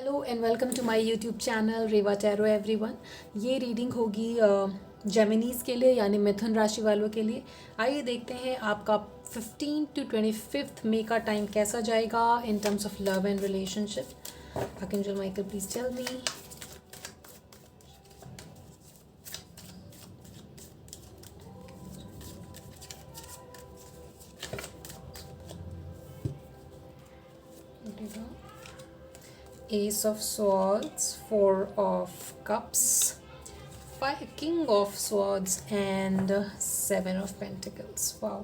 Hello and welcome to my YouTube channel Reva tarot everyone. ये reading होगी Geminis के लिए यानी मिथुन राशि वालों के लिए। आइए देखते हैं आपका 15 to 25 मई का टाइम कैसा जाएगा in terms of love and relationship. Archangel Michael please tell me. Ace of Swords, Four of Cups, King of Swords and Seven of Pentacles. Wow,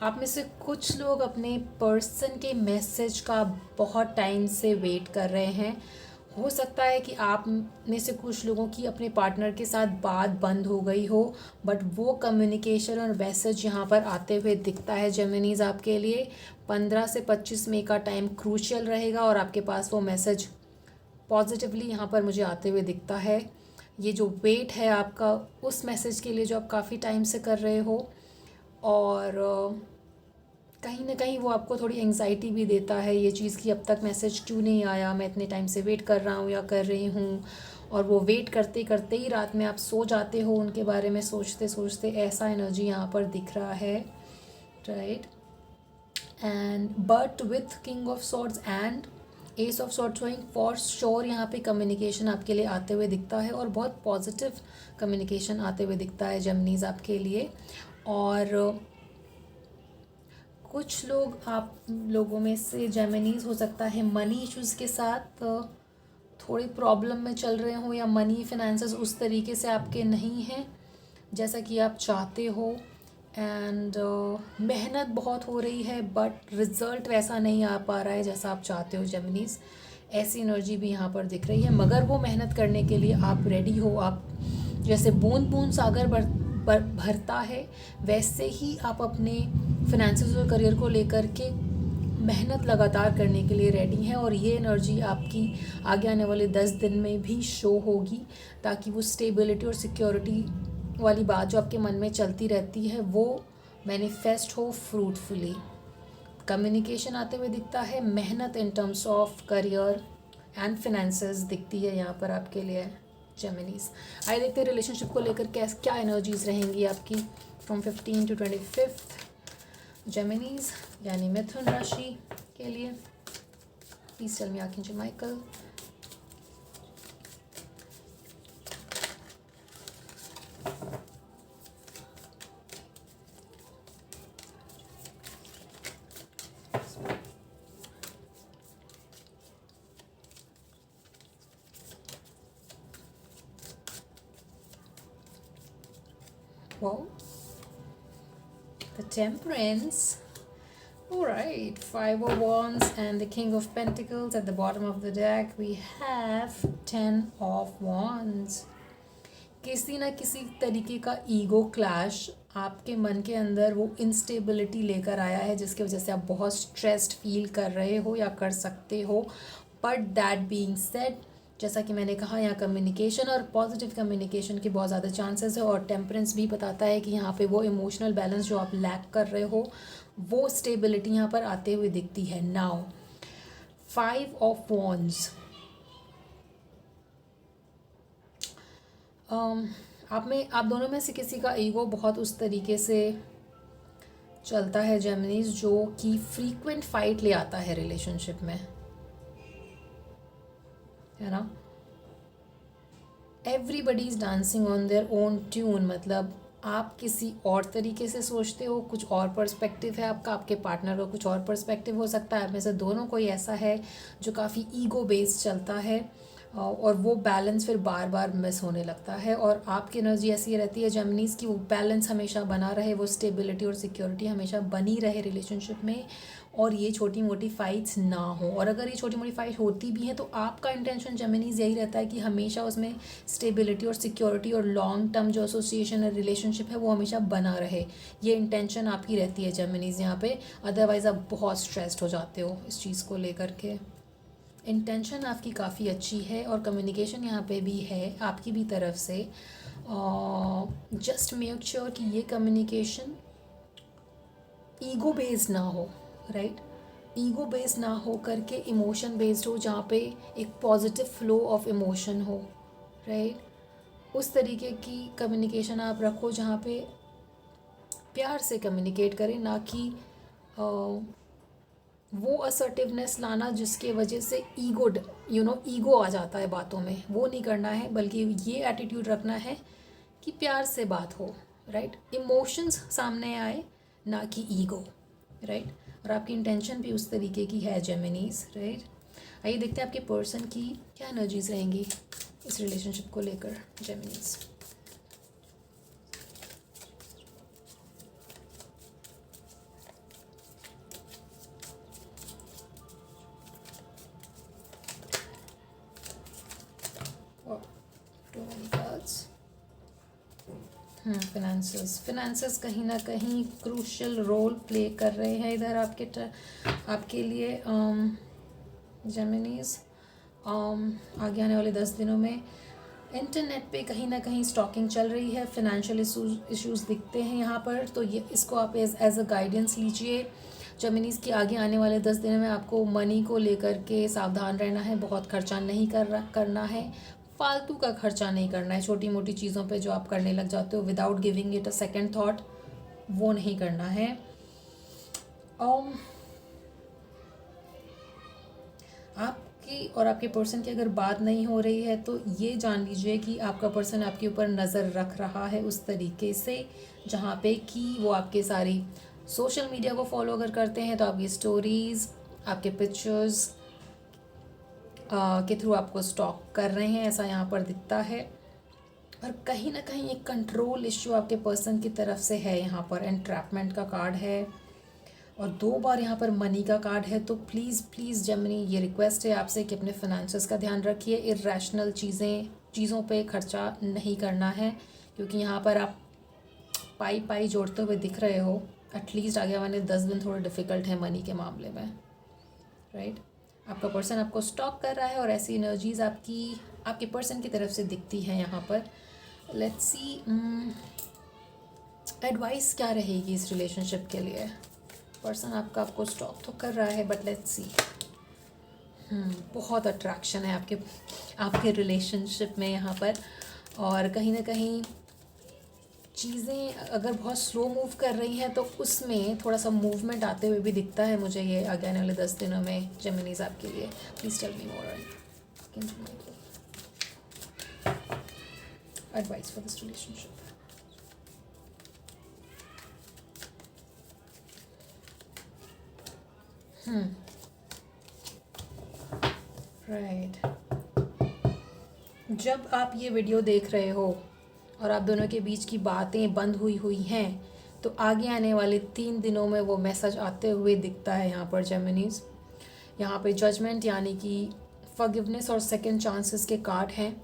आप में से कुछ लोग अपने पर्सन के मैसेज का बहुत टाइम से वेट कर रहे हैं। हो सकता है कि आप में से कुछ लोगों की अपने पार्टनर के साथ बात बंद हो गई हो, बट वो कम्युनिकेशन और मैसेज यहाँ पर आते हुए दिखता है जेमिनीज आपके लिए। 15 से 25 मई का टाइम क्रूशियल रहेगा और आपके पास वो मैसेज पॉजिटिवली यहाँ पर मुझे आते हुए दिखता है। ये जो वेट है आपका उस मैसेज के लिए जो आप काफ़ी टाइम से कर रहे हो, और कहीं ना कहीं वो आपको थोड़ी एंग्जाइटी भी देता है ये चीज़ कि अब तक मैसेज क्यों नहीं आया, मैं इतने टाइम से वेट कर रहा हूँ या कर रही हूँ। और वो वेट करते करते ही रात में आप सो जाते हो उनके बारे में सोचते सोचते, ऐसा एनर्जी यहाँ पर दिख रहा है, right. And but with king of swords and S of swords showing for sure यहाँ पे कम्युनिकेशन आपके लिए आते हुए दिखता है और बहुत पॉजिटिव कम्युनिकेशन आते हुए दिखता है जेमिनीज आपके लिए। और कुछ लोग, आप लोगों में से जेमिनीज हो सकता है मनी इश्यूज़ के साथ थोड़ी प्रॉब्लम में चल रहे हो, या मनी फिनेंसेस उस तरीके से आपके नहीं हैं जैसा कि आप चाहते हो। एंड मेहनत बहुत हो रही है बट रिज़ल्ट वैसा नहीं आ पा रहा है जैसा आप चाहते हो जेमिनीज। ऐसी एनर्जी भी यहाँ पर दिख रही है, मगर वो मेहनत करने के लिए आप रेडी हो। आप जैसे बूंद बूंद सागर भरता है, वैसे ही आप अपने फिनेंसेस और करियर को लेकर के मेहनत लगातार करने के लिए रेडी हैं। और ये एनर्जी आपकी आगे आने वाले 10 दिन में भी शो होगी, ताकि वो स्टेबिलिटी और सिक्योरिटी वाली बात जो आपके मन में चलती रहती है वो मैनिफेस्ट हो फ्रूटफुली। कम्युनिकेशन आते हुए दिखता है, मेहनत इन terms of career and finances दिखती है यहाँ पर आपके लिए जेमिनीज। आइए देखते हैं रिलेशनशिप को लेकर क्या एनर्जीज रहेंगी आपकी फ्रॉम 15 to 25 जेमिनीज यानी मिथुन राशि के लिए। Please tell me archangel Michael. Wow, the Temperance. Alright, Five of Wands and the King of Pentacles. At the bottom of the deck we have 10 of Wands. किसी ना किसी तरीके का ईगो क्लैश आपके मन के अंदर वो इंस्टेबिलिटी लेकर आया है, जिसकी वजह से आप बहुत स्ट्रेस्ड फील कर रहे हो या कर सकते हो। बट दैट बीइंग सेड, जैसा कि मैंने कहा, यहाँ कम्युनिकेशन और पॉजिटिव कम्युनिकेशन के बहुत ज़्यादा चांसेस है। और टेम्परेंस भी बताता है कि यहाँ पे वो इमोशनल बैलेंस जो आप लैक कर रहे हो, वो स्टेबिलिटी यहाँ पर आते हुए दिखती है। नाउ 5 of Wands, आप दोनों में से किसी का ईगो बहुत उस तरीके से चलता है जेमिनीज, जो कि फ्रीक्वेंट फाइट ले आता है रिलेशनशिप में, है ना। Everybody is dancing on their own tune, मतलब आप किसी और तरीके से सोचते हो, कुछ और पर्सपेक्टिव है आपका, आपके पार्टनर का कुछ और पर्सपेक्टिव हो सकता है। आप में से दोनों कोई ऐसा है जो काफ़ी ईगो बेस्ड चलता है, और वो बैलेंस फिर बार बार मिस होने लगता है। और आपकी एनर्जी ऐसी रहती है जेमिनीज की वो बैलेंस हमेशा बना रहे, वो स्टेबिलिटी और सिक्योरिटी हमेशा बनी रहे रिलेशनशिप में, और ये छोटी मोटी फाइट्स ना हो। और अगर ये छोटी मोटी फाइट होती भी हैं तो आपका इंटेंशन जेमिनीज यही रहता है कि हमेशा उसमें स्टेबिलिटी और सिक्योरिटी और लॉन्ग टर्म जो एसोसिएशन और रिलेशनशिप है वो हमेशा बना रहे। ये इंटेंशन आपकी रहती है जेमिनीज यहाँ पे। अदरवाइज़ आप बहुत स्ट्रेस्ड हो जाते हो इस चीज़ को लेकर के। इंटेंशन आपकी काफ़ी अच्छी है और कम्युनिकेशन यहाँ पे भी है आपकी भी तरफ से। जस्ट मेक श्योर कि ये कम्युनिकेशन ईगो बेस्ड ना हो, राइट। ईगो बेस्ड ना हो करके इमोशन बेस्ड हो, जहाँ पे एक पॉजिटिव फ्लो ऑफ इमोशन हो, राइट। उस तरीके की कम्युनिकेशन आप रखो जहाँ पे प्यार से कम्युनिकेट करें, ना कि वो असर्टिवनेस लाना जिसके वजह से ईगो आ जाता है बातों में, वो नहीं करना है। बल्कि ये एटीट्यूड रखना है कि प्यार से बात हो, राइट। इमोशंस सामने आए, ना कि ईगो, राइट। और आपकी इंटेंशन भी उस तरीके की है जेमिनीज, राइट। आइए देखते हैं आपके पर्सन की क्या एनर्जीज रहेंगी इस रिलेशनशिप को लेकर, जेमिनीज। फिनेंसेस कहीं ना कहीं क्रूशियल रोल प्ले कर रहे हैं इधर आपके लिए जेमिनीज। आगे आने वाले 10 दिनों में इंटरनेट पे कहीं ना कहीं स्टॉकिंग चल रही है, फिनेंशियल इश्यूज दिखते हैं यहाँ पर, तो ये इसको आप एज अ गाइडेंस लीजिए जेमिनीज की। आगे आने वाले 10 दिनों में आपको मनी को लेकर के सावधान रहना है, बहुत खर्चा नहीं करना है, फालतू का खर्चा नहीं करना है। छोटी मोटी चीज़ों पे जो आप करने लग जाते हो without giving it a second thought, वो नहीं करना है। आपकी और आपके पर्सन की अगर बात नहीं हो रही है तो ये जान लीजिए कि आपका पर्सन आपके ऊपर नज़र रख रहा है उस तरीके से जहाँ पे कि वो आपके सारी सोशल मीडिया को फॉलो अगर करते हैं तो आपकी स्टोरीज़, आपके पिक्चर्स के थ्रू आपको स्टॉक कर रहे हैं, ऐसा यहाँ पर दिखता है। और कहीं ना कहीं एक कंट्रोल इश्यू आपके पर्सन की तरफ से है यहाँ पर। एंट्रैपमेंट का कार्ड है और 2 बार यहाँ पर मनी का कार्ड है। तो प्लीज़ प्लीज़ जेमिनी, ये रिक्वेस्ट है आपसे कि अपने फाइनेंसेस का ध्यान रखिए, इर्रेशनल चीज़ों पे खर्चा नहीं करना है, क्योंकि यहाँ पर आप पाई जोड़ते हुए दिख रहे हो। एटलीस्ट आगे वाले 10 दिन थोड़े डिफ़िकल्ट है मनी के मामले में, राइट। आपका पर्सन आपको स्टॉक कर रहा है और ऐसी एनर्जीज आपके पर्सन की तरफ से दिखती हैं यहाँ पर। लेट्स सी एडवाइस क्या रहेगी इस रिलेशनशिप के लिए। पर्सन आपको स्टॉक तो कर रहा है, बट लेट्स सी। बहुत अट्रैक्शन है आपके रिलेशनशिप में यहाँ पर, और कहीं ना कहीं चीज़ें अगर बहुत स्लो मूव कर रही हैं तो उसमें थोड़ा सा मूवमेंट आते हुए भी दिखता है मुझे ये आगे आने वाले 10 दिनों में जेमिनीज आपके लिए। Please tell me more advice for this relationship. Right. जब आप ये वीडियो देख रहे हो और आप दोनों के बीच की बातें बंद हुई हैं तो आगे आने वाले 3 दिनों में वो मैसेज आते हुए दिखता है यहाँ पर जेमिनीज। यहाँ पे जजमेंट यानी कि फॉरगिवनेस और सेकंड चांसेस के कार्ड हैं,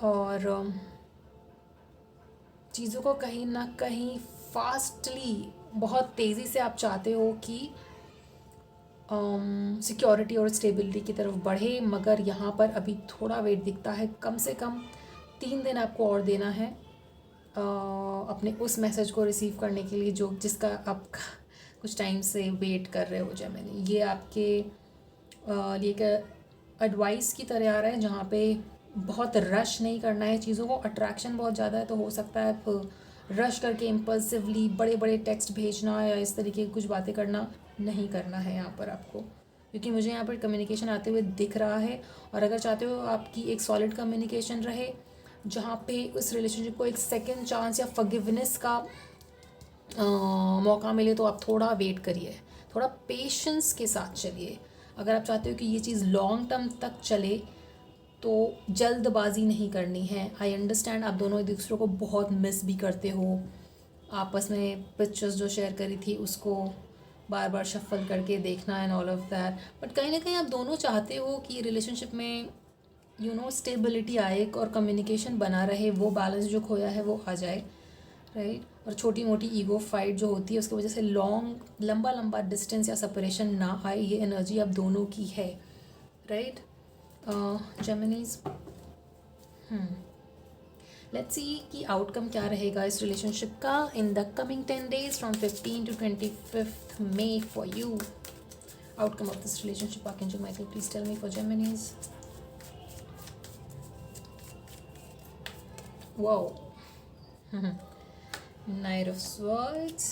और चीज़ों को कहीं ना कहीं फास्टली, बहुत तेज़ी से आप चाहते हो कि सिक्योरिटी और स्टेबिलिटी की तरफ बढ़े, मगर यहाँ पर अभी थोड़ा वेट दिखता है। कम से कम 3 दिन आपको और देना है अपने उस मैसेज को रिसीव करने के लिए जिसका आप कुछ टाइम से वेट कर रहे हो जेमिनी। ये आपके लिए एडवाइस की तरह आ रहा है, जहाँ पे बहुत रश नहीं करना है चीज़ों को। अट्रैक्शन बहुत ज़्यादा है तो हो सकता है आप रश करके इम्पल्सिवली बड़े बड़े टेक्स्ट भेजना या इस तरीके की कुछ बातें करना नहीं करना है यहाँ पर आपको, क्योंकि मुझे यहाँ पर कम्युनिकेशन आते हुए दिख रहा है। और अगर चाहते हो आपकी एक सॉलिड कम्युनिकेशन रहे जहाँ पे उस रिलेशनशिप को एक सेकेंड चांस या फॉरगिवनेस का मौका मिले, तो आप थोड़ा वेट करिए, थोड़ा पेशेंस के साथ चलिए। अगर आप चाहते हो कि ये चीज़ लॉन्ग टर्म तक चले तो जल्दबाजी नहीं करनी है। आई अंडरस्टैंड आप दोनों एक दूसरे को बहुत मिस भी करते हो, आपस में पिक्चर्स जो शेयर करी थी उसको बार बार शफल करके देखना and all of that, but कहीं ना कहीं आप दोनों चाहते हो कि रिलेशनशिप में स्टेबिलिटी आए और कम्युनिकेशन बना रहे, वो बैलेंस जो खोया है वो आ जाए, राइट। और छोटी मोटी ईगो फाइट जो होती है उसकी वजह से लंबा डिस्टेंस या सेपरेशन ना आए, ये एनर्जी आप दोनों की है, राइट जेमिनीज। लेट्स सी कि आउटकम क्या रहेगा इस रिलेशनशिप का in the coming 10 days from 15 to 25th May for you. Outcome of this relationship, Archangel Michael, please tell me for Geminis. Wow. Knight of Swords,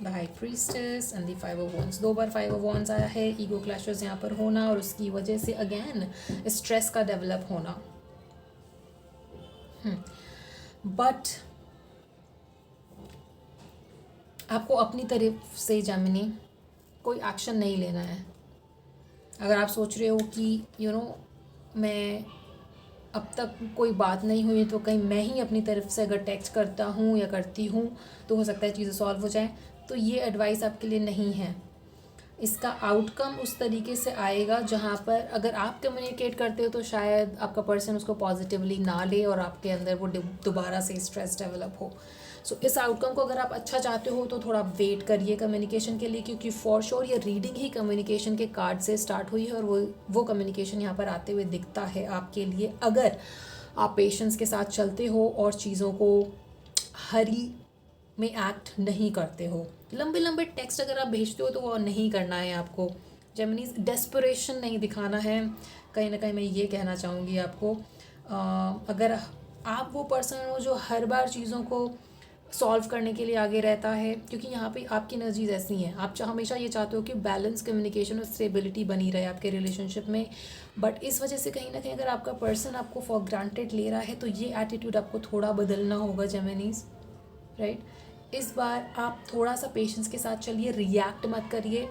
the High Priestess and the Five of Wands. 2 bar Five of Wands आया है. Ego clashes यहाँ पर होना और उसकी वजह से again stress का डेवलप होना. बट आपको अपनी तरफ से जेमिनी कोई एक्शन नहीं लेना है. अगर आप सोच रहे हो कि मैं अब तक कोई बात नहीं हुई तो कहीं मैं ही अपनी तरफ से अगर टेक्स्ट करता हूँ या करती हूँ तो हो सकता है चीज़ें सॉल्व हो जाएं, तो ये एडवाइस आपके लिए नहीं है. इसका आउटकम उस तरीके से आएगा जहाँ पर अगर आप कम्युनिकेट करते हो तो शायद आपका पर्सन उसको पॉजिटिवली ना ले और आपके अंदर वो दोबारा से स्ट्रेस डेवलप हो. सो इस आउटकम को अगर आप अच्छा चाहते हो तो थोड़ा वेट करिए कम्युनिकेशन के लिए, क्योंकि फॉर श्योर ये रीडिंग ही कम्युनिकेशन के कार्ड से स्टार्ट हुई है और वो कम्युनिकेशन यहाँ पर आते हुए दिखता है आपके लिए. अगर आप पेशेंस के साथ चलते हो और चीज़ों को हरी में एक्ट नहीं करते हो. लंबे लंबे टेक्स्ट अगर आप भेजते हो तो वो नहीं करना है आपको. जेमिनीज डेस्परेशन नहीं दिखाना है. कहीं ना कहीं मैं ये कहना चाहूँगी आपको, अगर आप वो पर्सन हो जो हर बार चीज़ों को सॉल्व करने के लिए आगे रहता है, क्योंकि यहाँ पे आपकी एनर्जीज ऐसी हैं, आप हमेशा ये चाहते हो कि बैलेंस कम्युनिकेशन और स्टेबिलिटी बनी रहे आपके रिलेशनशिप में. बट इस वजह से कहीं ना कहीं अगर आपका पर्सन आपको फॉर ग्रांटेड ले रहा है तो ये एटीट्यूड आपको थोड़ा बदलना होगा जेमिनीज, राइट. इस बार आप थोड़ा सा पेशेंस के साथ चलिए, रिएक्ट मत करिए,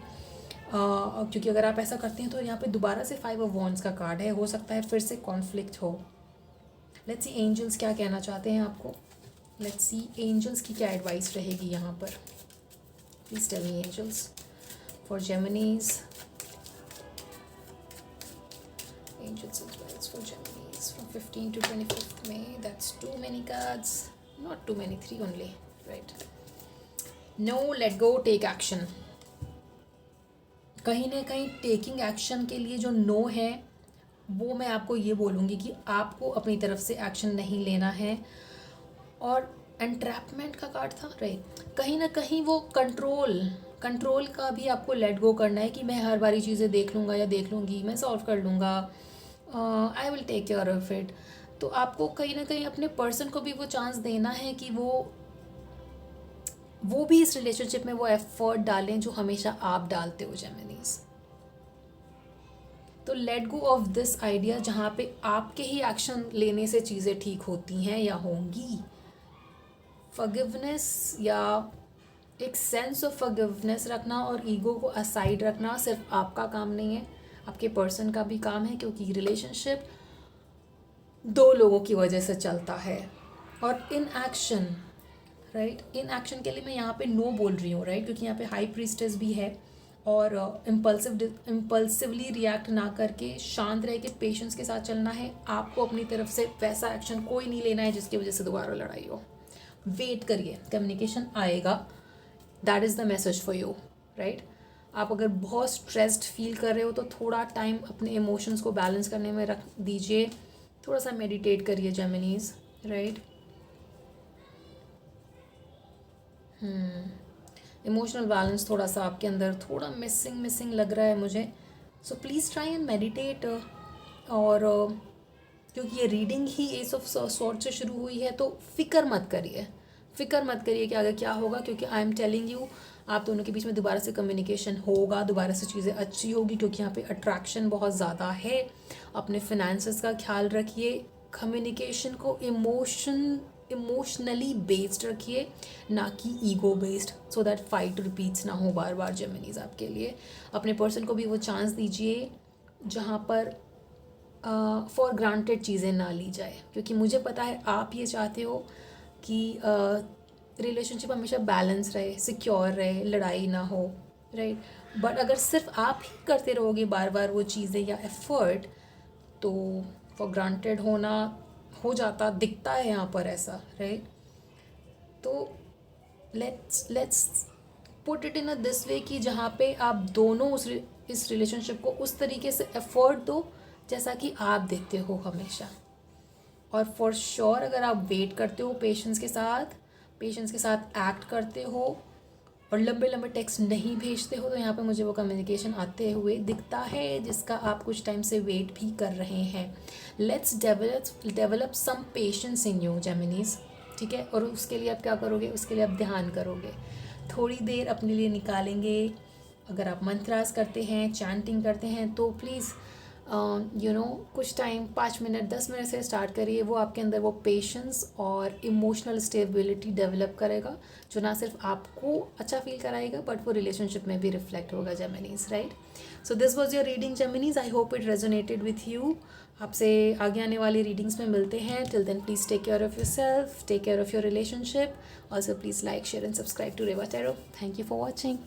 क्योंकि अगर आप ऐसा करते हैं तो यहाँ पे दोबारा से 5 of Wands का कार्ड है, हो सकता है फिर से कॉन्फ्लिक्ट हो. लेट्स सी एंजल्स क्या कहना चाहते हैं आपको. लेट्स सी एंजल्स की क्या एडवाइस रहेगी यहाँ पर. Please tell me angels for Geminis. Angels advice for Geminis from 15 to 25th May. That's too many cards. Not too many, 3 only, right. No, let go, take action. कहीं ना कहीं taking action के लिए जो no है वो मैं आपको ये बोलूँगी कि आपको अपनी तरफ से एक्शन नहीं लेना है. और एंट्रैपमेंट का कार्ड था, राइट. कहीं ना कहीं वो कंट्रोल का भी आपको लेट गो करना है कि मैं हर बारी चीज़ें देख लूँगा या देख लूँगी, मैं सॉल्व कर लूँगा, I will take care of it. तो आपको कहीं ना कहीं अपने पर्सन को भी वो चांस देना है कि वो भी इस रिलेशनशिप में वो एफर्ट डालें जो हमेशा आप डालते हो जेमिनीज. तो let go of this idea जहाँ पे आपके ही एक्शन लेने से चीज़ें ठीक होती हैं या होंगी. फॉरगिवनेस या एक सेंस ऑफ फॉरगिवनेस रखना और ईगो को असाइड रखना सिर्फ आपका काम नहीं है, आपके पर्सन का भी काम है, क्योंकि रिलेशनशिप 2 लोगों की वजह से चलता है. और in action, right, in action के लिए मैं यहाँ पे नो बोल रही हूँ, राइट, क्योंकि यहाँ पे हाई प्रीस्टेस भी है. और इम्पल्सिवली रिएक्ट ना करके शांत रह के पेशेंस के साथ चलना है. आपको अपनी तरफ से वैसा एक्शन कोई नहीं लेना है जिसकी वजह से दोबारा लड़ाई हो. वेट करिए, कम्युनिकेशन आएगा. That is the message for you, right. आप अगर बहुत स्ट्रेस्ड फील कर रहे हो तो थोड़ा टाइम अपने इमोशंस को बैलेंस करने में रख दीजिए. थोड़ा सा मेडिटेट करिए जेमिनीज, राइट. इमोशनल बैलेंस थोड़ा सा आपके अंदर थोड़ा मिसिंग लग रहा है मुझे. So please try and meditate. और क्योंकि ये reading he S of sword से शुरू हुई है तो फिक्र मत करिए कि आगे क्या होगा, क्योंकि आई एम टेलिंग यू आप दोनों के बीच में दोबारा से कम्युनिकेशन होगा, दोबारा से चीज़ें अच्छी होगी, क्योंकि यहाँ पे अट्रैक्शन बहुत ज़्यादा है. अपने फिनेंसेस का ख्याल रखिए, कम्युनिकेशन को इमोशनली बेस्ड रखिए, ना कि ego based, so that fight repeats ना हो बार बार जेमिनीज आपके लिए. अपने पर्सन को भी वो चांस दीजिए जहाँ पर फॉर ग्रांटेड चीज़ें ना ली जाए, क्योंकि मुझे पता है आप ये चाहते हो कि रिलेशनशिप हमेशा बैलेंस रहे, सिक्योर रहे, लड़ाई ना हो, राइट. बट अगर सिर्फ आप ही करते रहोगे बार बार वो चीज़ें या एफर्ट, तो फॉर ग्रांटेड होना हो जाता दिखता है यहाँ पर ऐसा, राइट. तो let's put it in a this way कि जहाँ पे आप दोनों इस रिलेशनशिप को उस तरीके से एफर्ट दो जैसा कि आप देते हो हमेशा. और फॉर श्योर अगर आप वेट करते हो पेशेंस के साथ एक्ट करते हो और लंबे लंबे टेक्स्ट नहीं भेजते हो, तो यहाँ पे मुझे वो कम्युनिकेशन आते हुए दिखता है जिसका आप कुछ टाइम से वेट भी कर रहे हैं. Let's develop some patience in you Geminis. ठीक है, और उसके लिए आप क्या करोगे, उसके लिए आप ध्यान करोगे, थोड़ी देर अपने लिए निकालेंगे. अगर आप मंत्रास करते हैं, चैंटिंग करते हैं, तो प्लीज़ कुछ टाइम 5 मिनट 10 मिनट से स्टार्ट करिए. वो आपके अंदर वो पेशेंस और इमोशनल स्टेबिलिटी डेवलप करेगा, जो ना सिर्फ आपको अच्छा फील कराएगा बट वो रिलेशनशिप में भी रिफ्लेक्ट होगा Geminis, right. So this was your reading Geminis. I hope it resonated with you. आपसे आगे आने वाली रीडिंग्स में मिलते हैं. Till then please take care of yourself, take care of your relationship. Also please like, share and subscribe to Reva Tarot. Thank you for watching.